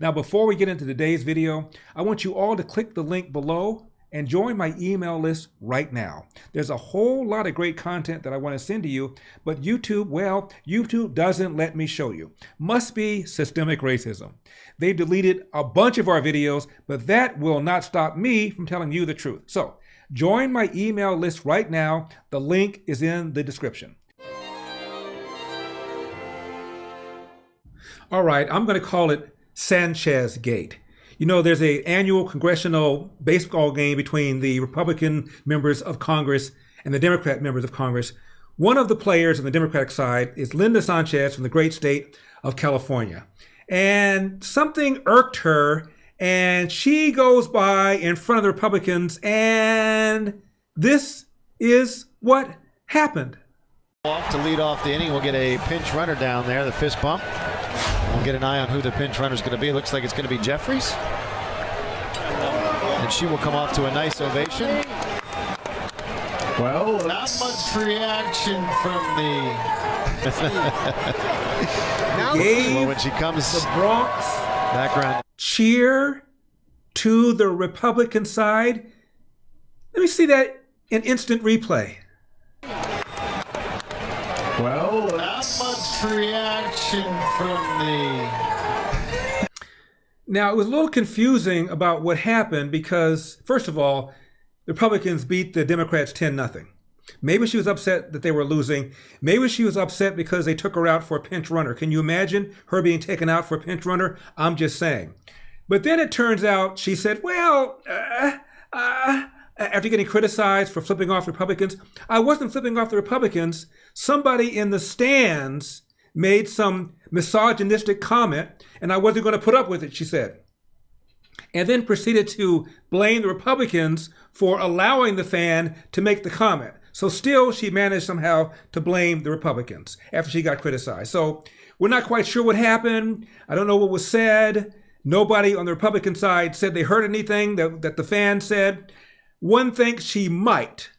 Now, before we get into today's video, I want you all to click the link below and join my email list right now. There's a whole lot of great content that I want to send to you, but YouTube doesn't let me show you. Must be systemic racism. They deleted a bunch of our videos, but that will not stop me from telling you the truth. So join my email list right now. The link is in the description. All right, I'm going to call it Sanchez Gate. You know, there's an annual Congressional Baseball Game between the Republican members of Congress and the Democrat members of Congress. One of the players on the Democratic side is Linda Sanchez from the great state of California. And something irked her, and she goes by in front of the Republicans, and this is what happened. To lead off the inning, we'll get a pinch runner down there, the fist bump. We'll get an eye on who the pinch runner is going to be. It looks like it's going to be Jeffries. And she will come off to a nice ovation. Well, not much reaction from the... well, when she comes... The Bronx background. Cheer to the Republican side. Let me see that in instant replay. Well, not much reaction from the... Now, it was a little confusing about what happened because, first of all, the Republicans beat the Democrats 10-0. Maybe she was upset that they were losing. Maybe she was upset because they took her out for a pinch runner. Can you imagine her being taken out for a pinch runner? I'm just saying. But then it turns out she said, well, after getting criticized for flipping off Republicans, I wasn't flipping off the Republicans. Somebody in the stands made some misogynistic comment, and I wasn't going to put up with it, she said. And then proceeded to blame the Republicans for allowing the fan to make the comment. So still, she managed somehow to blame the Republicans after she got criticized. So we're not quite sure what happened. I don't know what was said. Nobody on the Republican side said they heard anything that the fan said. One thinks she might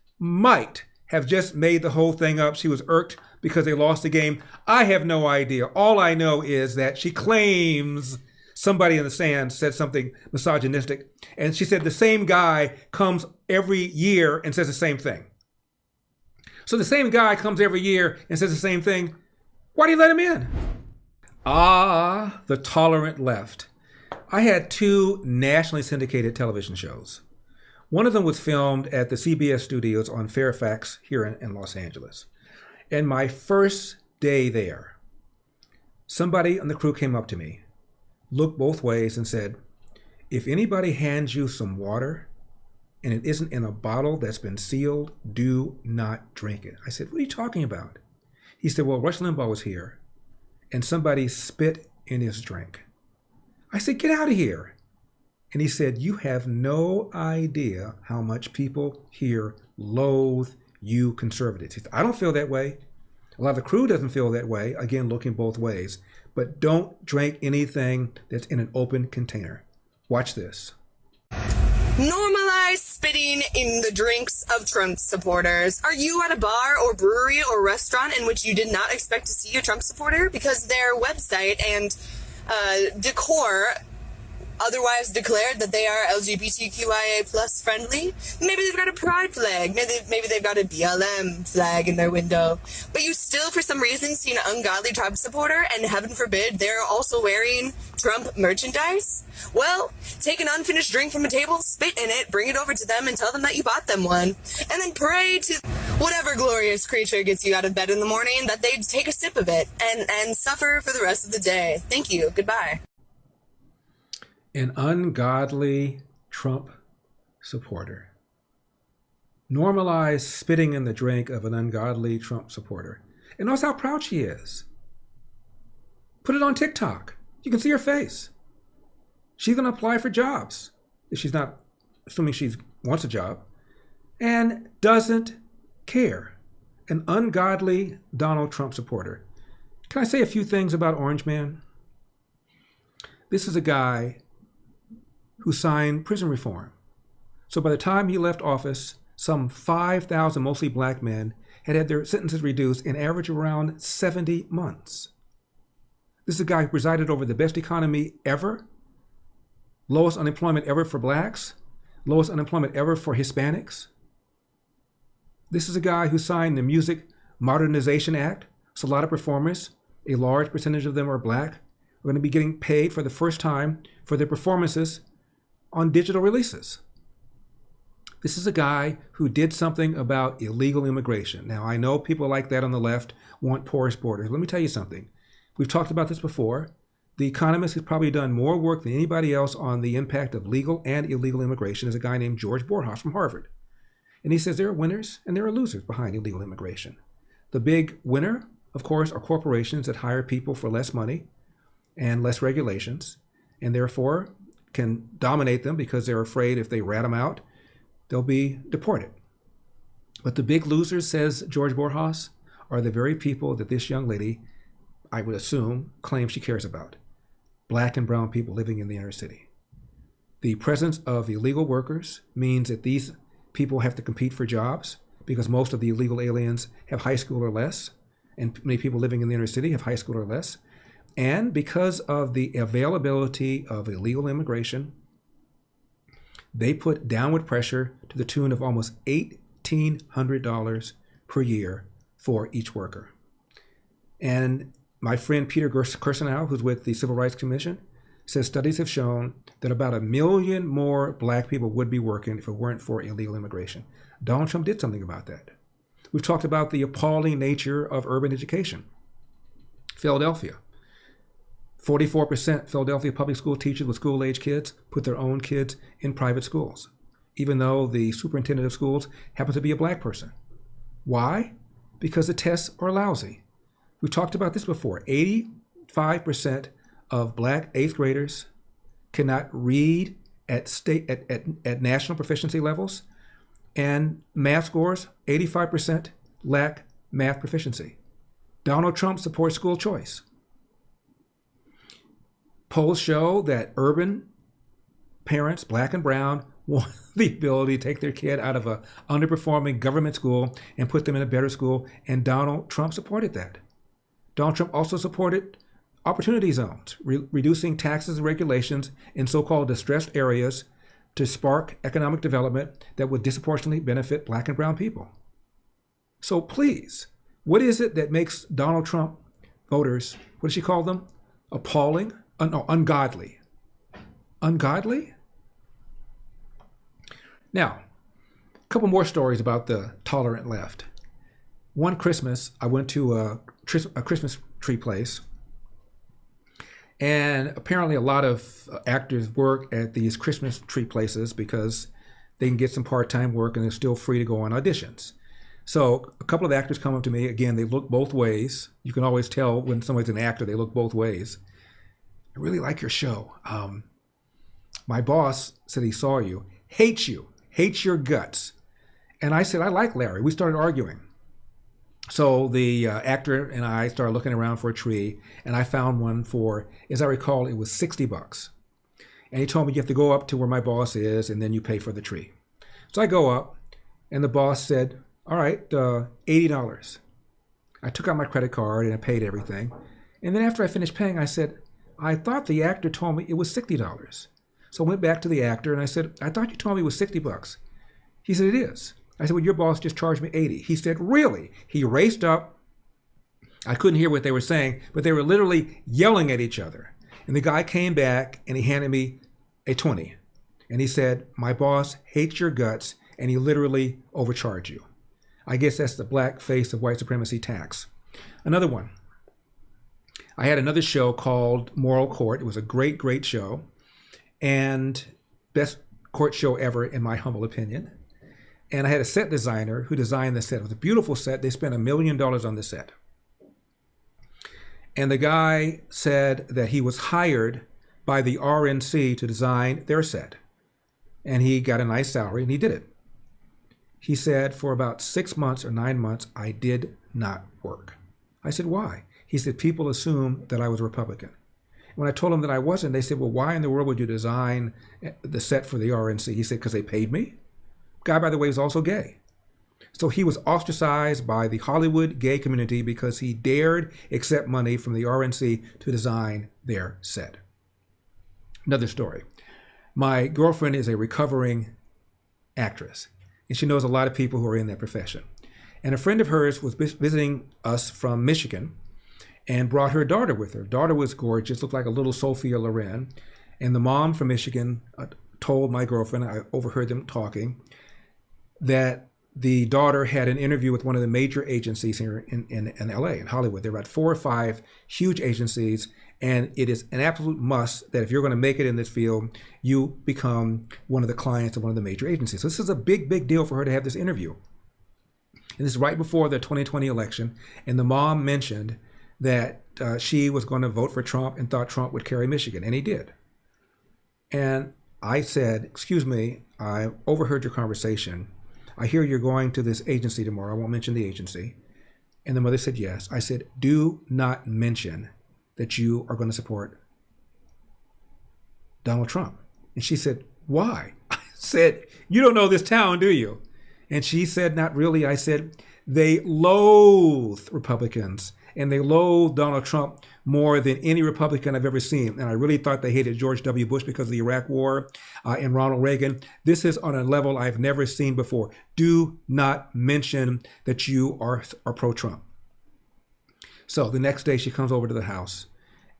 have just made the whole thing up. She was irked because they lost the game. I have no idea. All I know is that she claims somebody in the stands said something misogynistic. And she said the same guy comes every year and says the same thing. So the same guy comes every year and says the same thing. Why do you let him in? Ah, the tolerant left. I had two nationally syndicated television shows. One of them was filmed at the CBS studios on Fairfax here in Los Angeles. And my first day there, somebody on the crew came up to me, looked both ways and said, if anybody hands you some water and it isn't in a bottle that's been sealed, do not drink it. I said, what are you talking about? He said, well, Rush Limbaugh was here and somebody spit in his drink. I said, get out of here. And he said, you have no idea how much people here loathe you conservatives. He said, I don't feel that way. A lot of the crew doesn't feel that way. Again, looking both ways. But don't drink anything that's in an open container. Watch this. Normalize spitting in the drinks of Trump supporters. Are you at a bar or brewery or restaurant in which you did not expect to see a Trump supporter because their website and decor otherwise declared that they are LGBTQIA plus friendly? Maybe they've got a pride flag. Maybe they've got a BLM flag in their window. But you still, for some reason, see an ungodly Trump supporter, and heaven forbid, they're also wearing Trump merchandise? Well, take an unfinished drink from a table, spit in it, bring it over to them, and tell them that you bought them one. And then pray to whatever glorious creature gets you out of bed in the morning that they'd take a sip of it and suffer for the rest of the day. Thank you. Goodbye. An ungodly Trump supporter. Normalize spitting in the drink of an ungodly Trump supporter. And notice how proud she is. Put it on TikTok. You can see her face. She's going to apply for jobs. If she's not, assuming she wants a job. And doesn't care. An ungodly Donald Trump supporter. Can I say a few things about Orange Man? This is a guy who signed prison reform. So by the time he left office, some 5,000 mostly black men had their sentences reduced in average around 70 months. This is a guy who presided over the best economy ever Lowest unemployment ever for blacks. Lowest unemployment ever for Hispanics. This is a guy who signed the Music Modernization Act. So a lot of performers, a large percentage of them are black, are going to be getting paid for the first time for their performances on digital releases. This is a guy who did something about illegal immigration. Now, I know people like that on the left want porous borders. Let me tell you something. We've talked about this before. The economist who's probably done more work than anybody else on the impact of legal and illegal immigration is a guy named George Borjas from Harvard. And he says there are winners and there are losers behind illegal immigration. The big winner, of course, are corporations that hire people for less money and less regulations, and therefore can dominate them because they're afraid if they rat them out, they'll be deported. But the big losers, says George Borjas, are the very people that this young lady, I would assume, claims she cares about. Black and brown people living in the inner city. The presence of illegal workers means that these people have to compete for jobs because most of the illegal aliens have high school or less, and many people living in the inner city have high school or less. And because of the availability of illegal immigration, they put downward pressure to the tune of almost $1,800 per year for each worker. And my friend Peter Kirsanow, who's with the Civil Rights Commission, says studies have shown that about 1 million more black people would be working if it weren't for illegal immigration. Donald Trump did something about that. We've talked about the appalling nature of urban education. Philadelphia. 44% Philadelphia public school teachers with school-age kids put their own kids in private schools, even though the superintendent of schools happens to be a black person. Why? Because the tests are lousy. We've talked about this before. 85% of black 8th graders cannot read at national proficiency levels, and math scores, 85% lack math proficiency. Donald Trump supports school choice. Polls show that urban parents, black and brown, want the ability to take their kid out of an underperforming government school and put them in a better school, and Donald Trump supported that. Donald Trump also supported opportunity zones, reducing taxes and regulations in so-called distressed areas to spark economic development that would disproportionately benefit black and brown people. So please, what is it that makes Donald Trump voters, what does she call them? Appalling? No, ungodly. Ungodly? Now, a couple more stories about the tolerant left. One Christmas, I went to a Christmas tree place, and apparently a lot of actors work at these Christmas tree places because they can get some part-time work and they're still free to go on auditions. So a couple of actors come up to me. Again, they look both ways. You can always tell when somebody's an actor, they look both ways. I really like your show. My boss said he saw you, hates your guts. And I said, I like Larry. We started arguing. So the actor and I started looking around for a tree, and I found one for, as I recall, it was $60. And he told me you have to go up to where my boss is, and then you pay for the tree. So I go up, and the boss said, all right, $80. I took out my credit card, and I paid everything. And then after I finished paying, I said, I thought the actor told me it was $60. So I went back to the actor, and I said, I thought you told me it was $60. He said, it is. I said, well, your boss just charged me $80. He said, really? He raced up. I couldn't hear what they were saying, but they were literally yelling at each other. And the guy came back and he handed me a 20. And he said, my boss hates your guts, and he literally overcharged you. I guess that's the black face of white supremacy tax. Another one. I had another show called Moral Court. It was a great, great show, and best court show ever in my humble opinion. And I had a set designer who designed the set. It was a beautiful set. They spent $1 million on the set. And the guy said that he was hired by the RNC to design their set. And he got a nice salary, and he did it. He said, for about 6 months or 9 months, I did not work. I said, why? He said, people assume that I was a Republican. When I told him that I wasn't, they said, well, why in the world would you design the set for the RNC? He said, because they paid me. Guy, by the way, is also gay. So he was ostracized by the Hollywood gay community because he dared accept money from the RNC to design their set. Another story. My girlfriend is a recovering actress, and she knows a lot of people who are in that profession. And a friend of hers was visiting us from Michigan and brought her daughter with her. Daughter was gorgeous, looked like a little Sophia Loren. And the mom from Michigan told my girlfriend, I overheard them talking, that the daughter had an interview with one of the major agencies here in LA, in Hollywood. There are about 4 or 5 huge agencies, and it is an absolute must that if you're going to make it in this field, you become one of the clients of one of the major agencies. So this is a big, big deal for her to have this interview. And this is right before the 2020 election, and the mom mentioned that she was going to vote for Trump and thought Trump would carry Michigan, and he did. And I said, excuse me, I overheard your conversation. I hear you're going to this agency tomorrow. I won't mention the agency. And the mother said, yes. I said, do not mention that you are going to support Donald Trump. And she said, why? I said, you don't know this town, do you? And she said, not really. I said, they loathe Republicans, and they loathe Donald Trump more than any Republican I've ever seen. And I really thought they hated George W. Bush because of the Iraq War and Ronald Reagan. This is on a level I've never seen before. Do not mention that you are pro-Trump. So the next day she comes over to the house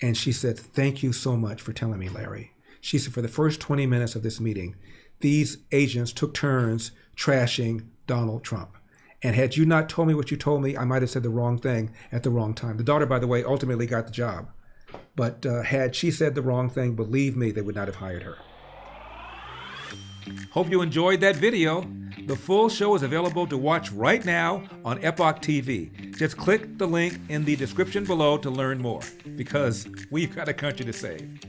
and she said, thank you so much for telling me, Larry. She said, for the first 20 minutes of this meeting, these agents took turns trashing Donald Trump. And had you not told me what you told me, I might have said the wrong thing at the wrong time. The daughter, by the way, ultimately got the job. But had she said the wrong thing, believe me, they would not have hired her. Hope you enjoyed that video. The full show is available to watch right now on Epoch TV. Just click the link in the description below to learn more, because we've got a country to save.